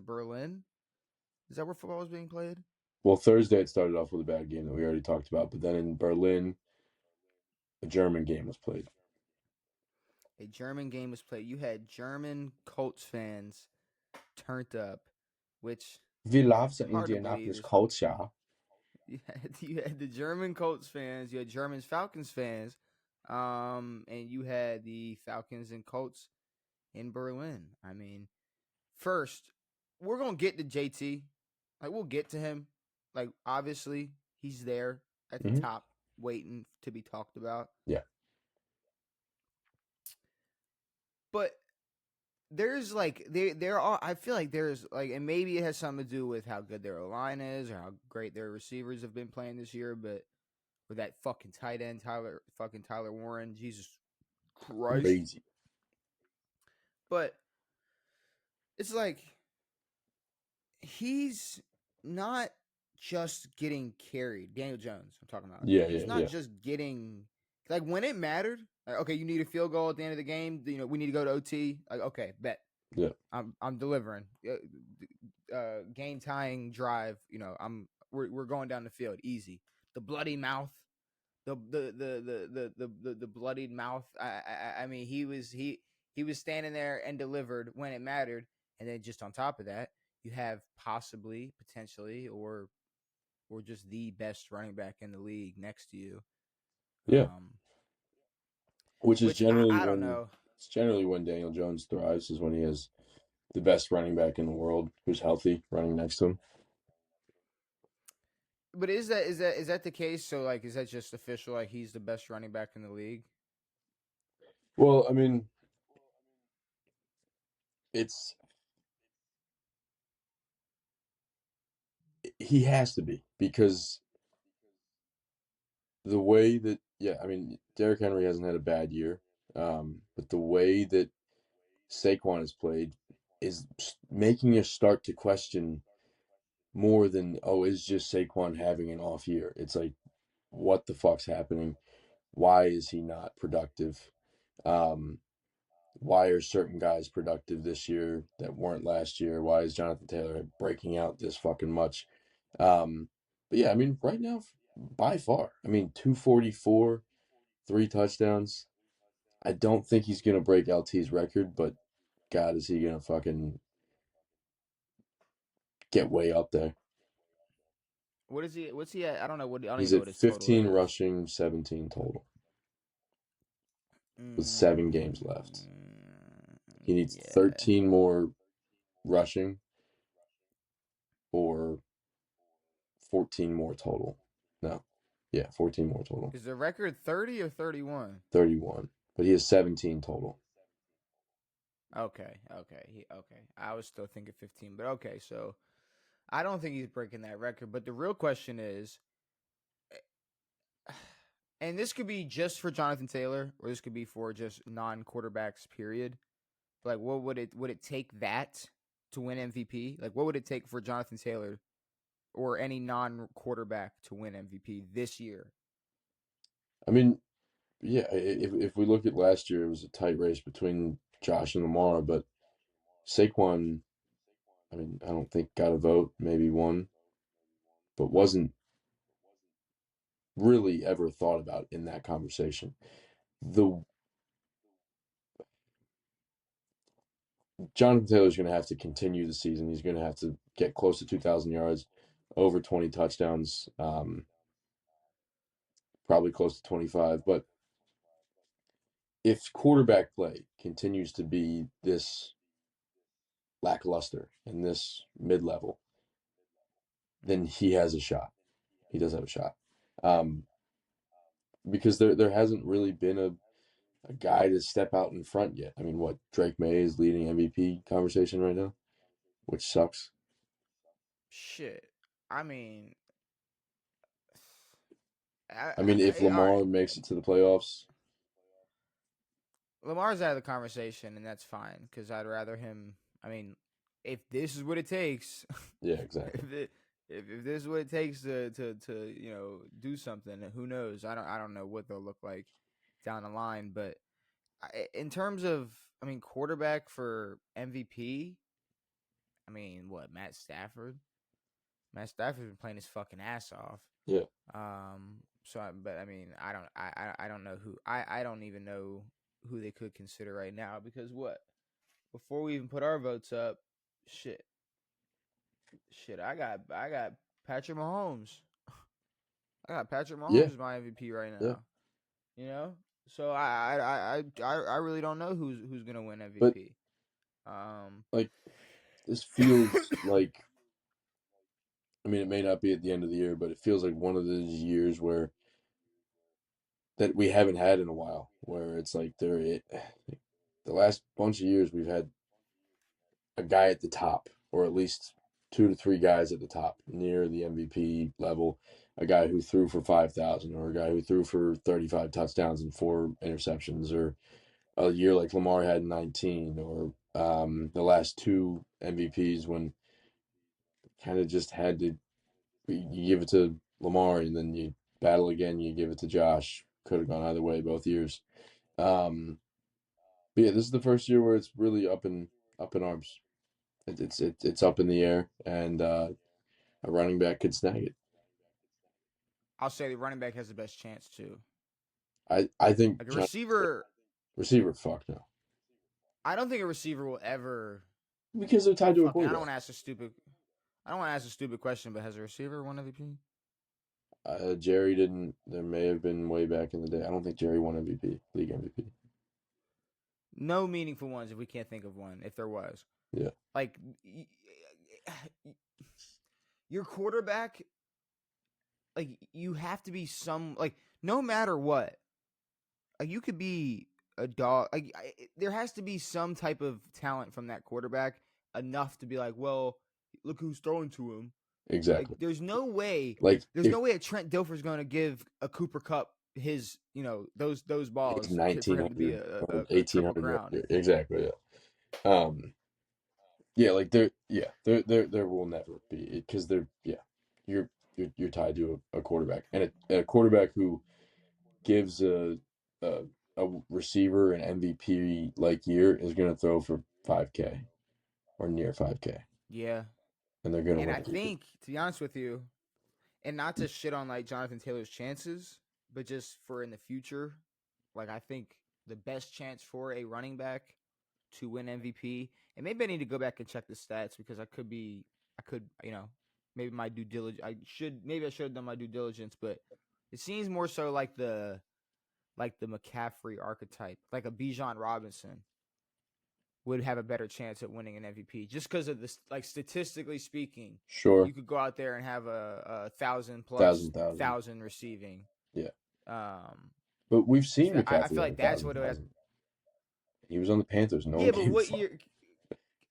it Berlin? Is that where football was being played? Well, Thursday it started off with a bad game that we already talked about, but then in Berlin, a German game was played. A German game was played. You had German Colts fans turned up, which We love the hard to believe Indianapolis is culture. you had the German Colts fans, you had German Falcons fans, and you had the Falcons and Colts in Berlin. I mean, first, we're gonna get to JT. Like we'll get to him. Like obviously, he's there at the Hmm. top, waiting to be talked about. Yeah. But there's like there are I feel like there's like and maybe it has something to do with how good their line is or how great their receivers have been playing this year, but with that fucking tight end Tyler Warren, Jesus Christ. Crazy. But it's like he's not just getting carried. Daniel Jones, I'm talking about. Yeah, He's yeah, not yeah. just getting like when it mattered. Like, okay, you need a field goal at the end of the game. We need to go to OT. Like, okay, bet. Yeah. I'm delivering. Game tying drive. We're going down the field easy. The bloody mouth. The bloodied mouth. I mean he was standing there and delivered when it mattered, and then just on top of that, you have possibly, potentially, or just the best running back in the league next to you. Yeah. Um, Which is which generally I don't when know, it's generally when Daniel Jones thrives is when he has the best running back in the world who's healthy running next to him. but is that the case? So like, is that just official? Like he's the best running back in the league? Well, I mean, it's he has to be because the way that yeah, I mean, Derrick Henry hasn't had a bad year, but the way that Saquon has played is making us start to question more than is just Saquon having an off year? It's like what the fuck's happening? Why is he not productive? Um, why are certain guys productive this year that weren't last year? Why is Jonathan Taylor breaking out this fucking much? But yeah, I mean, right now, by far, I mean, 244, 3 touchdowns. I don't think he's gonna break LT's record, but God, is he gonna fucking get way up there? What is he? What's he at? I don't know. I don't even He's know at what his total 15 is. rushing, 17 total with 7 games left. He needs Yeah, 13 more rushing or 14 more total. No. Yeah, 14 more total. is the record 30 or 31? 31. But he has 17 total. Okay. I was still thinking 15, but okay. So I don't think he's breaking that record. But the real question is, and this could be just for Jonathan Taylor, or this could be for just non-quarterbacks. Period. Like, what would it take that to win MVP? Like, what would it take for Jonathan Taylor or any non-quarterback to win MVP this year? I mean, yeah, if we look at last year, it was a tight race between Josh and Lamar, but Saquon, I mean, I don't think got a vote, maybe one, but wasn't really ever thought about in that conversation. The Jonathan Taylor's going to have to continue the season. He's going to have to get close to 2,000 yards, over 20 touchdowns, probably close to 25. But if quarterback play continues to be this lackluster and this mid level, then he has a shot. He does have a shot. Um, because there hasn't really been a guy to step out in front yet. I mean, what, Drake May is leading MVP conversation right now, which sucks. Shit. I mean, I, I mean, if all right. Lamar makes it to the playoffs, Lamar's out of the conversation, and that's fine because I'd rather him. I mean, if this is what it takes, yeah, exactly. if this is what it takes to do something, who knows? I don't know what they'll look like down the line, but in terms of quarterback for MVP, I mean, what, Matt Stafford? Matt Stafford's been playing his fucking ass off. Yeah. But I mean, I don't know who. I don't even know who they could consider right now because what? Before we even put our votes up, shit. I got Patrick Mahomes. I got Patrick Yeah. Mahomes as my MVP right Yeah. now. You know, so I really don't know who's gonna win But MVP. like this feels like, I mean, it may not be at the end of the year, but it feels like one of those years where that we haven't had in a while, where it's like the last bunch of years we've had a guy at the top, or at least 2 to 3 guys at the top near the MVP level. A guy who threw for 5,000, or a guy who threw for 35 touchdowns and 4 interceptions, or a year like Lamar had 19, or the last 2 MVPs when kind of just had to, you give it to Lamar and then you battle again, you give it to Josh. Could have gone either way both years. But yeah, this is the first year where it's really up in arms. It's up in the air, and a running back could snag it. I'll say the running back has the best chance too. I think Like a receiver, receiver, fuck no, I don't think a receiver will ever. because they're tied to a Fucking, I don't quarterback. want to ask a stupid. I don't want to ask a stupid question, but has a receiver won MVP? Jerry didn't. There may have been way back in the day. I don't think Jerry won MVP, league MVP. No meaningful ones if we can't think of one. If there was, Yeah, like, your quarterback, like you have to be some like no matter what. Like you could be a dog. Like there has to be some type of talent from that quarterback enough to be like, well, look who's throwing to him. Like exactly. there's no way. Like There's if no way a Trent Dilfer's going to give a Cooper Cup his, those his balls for him to be 1900 or a triple 1800 crown. exactly. Yeah. Yeah, like there will never be, because you're you're tied to a quarterback, and a quarterback who gives a a receiver an MVP like year is going to throw for 5K or near 5K, Yeah, and they're going to and win I MVP. think to be honest with you, and not to shit on like Jonathan Taylor's chances, but just for in the future, like I think the best chance for a running back to win MVP, and maybe I need to go back and check the stats because I could, maybe my due diligence. Maybe I should have done my due diligence, but it seems more so like the McCaffrey archetype, like a Bijan Robinson would have a better chance at winning an MVP just because of this. Like statistically speaking, Sure, you could go out there and have a thousand plus thousand. thousand receiving. Yeah, Um, but we've so seen I McCaffrey feel have like a that's what it would. thousand. He was on the Panthers. No one Yeah, but gave a what fuck. year?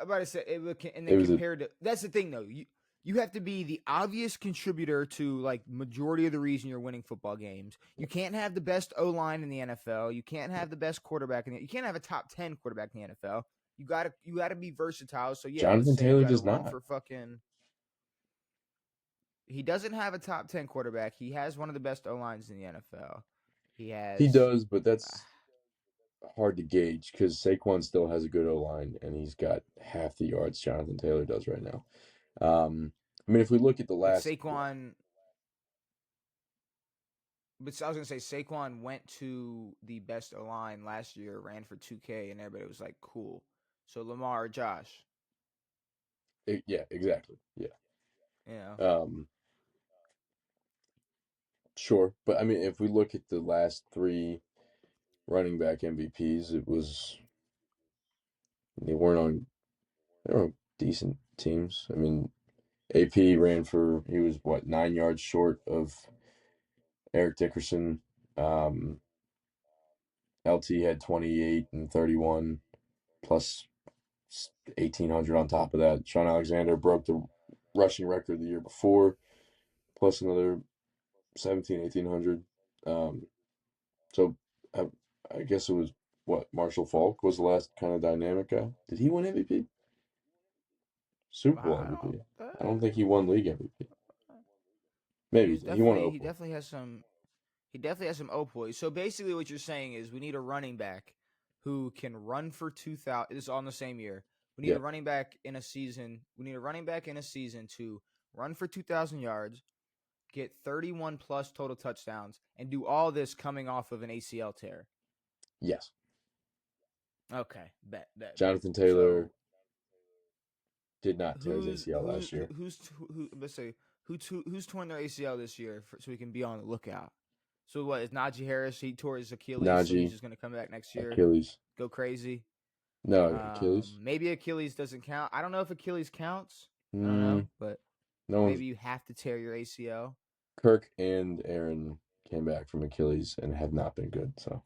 I'm about to say and It then was a compared to that's the thing though. You have to be the obvious contributor to like majority of the reason you're winning football games. You can't have the best O line in the NFL. You can't have the best quarterback you can't have a top 10 quarterback in the NFL. You gotta be versatile. So yeah, let's Jonathan say you Taylor got to does run not. for fucking. He doesn't have a top 10 quarterback. He has one of the best O lines in the NFL. He He has. does, but Uh, that's hard to gauge because Saquon still has a good O line, and he's got half the yards Jonathan Taylor does right now. I mean, if we look at the but last, Saquon. But I was gonna say Saquon went to the best O line last year, ran for 2K, and everybody was like, "Cool." So Lamar or Josh, yeah, exactly, yeah, you know, um, sure, but I mean, if we look at the last 3 running back MVPs, they weren't on they were on decent teams. I mean, AP ran for, he was what, 9 yards short of Eric Dickerson. Um, LT had 28 and 31 plus 1,800 on top of that. Sean Alexander broke the rushing record the year before, plus another 17, 1,800. So I, I guess it was what, Marshall Falk was the last kind of dynamic guy. Did he win MVP? Super Bowl I don't. MVP. I don't think he won league MVP. Maybe he won He Oakland. definitely has some. He definitely has some opoids. So basically, what you're saying is we need a running back who can run for 2,000. This is all in the same year. We need a running back in a season. We need a running back in a season to run for 2,000 yards, get 31 plus total touchdowns, and do all this coming off of an ACL tear. Yes. Okay, bet. Jonathan Taylor So, did not tear his ACL last year. Who's torn their ACL this year so we can be on the lookout? So what is Najee Harris? He tore his Achilles, so he's just gonna come back next year. Achilles. Go crazy. No, Achilles. Maybe Achilles doesn't count. I don't know if Achilles counts. I Mm, don't know, but no maybe you have to tear your ACL. Kirk and Aaron came back from Achilles and have not been good. So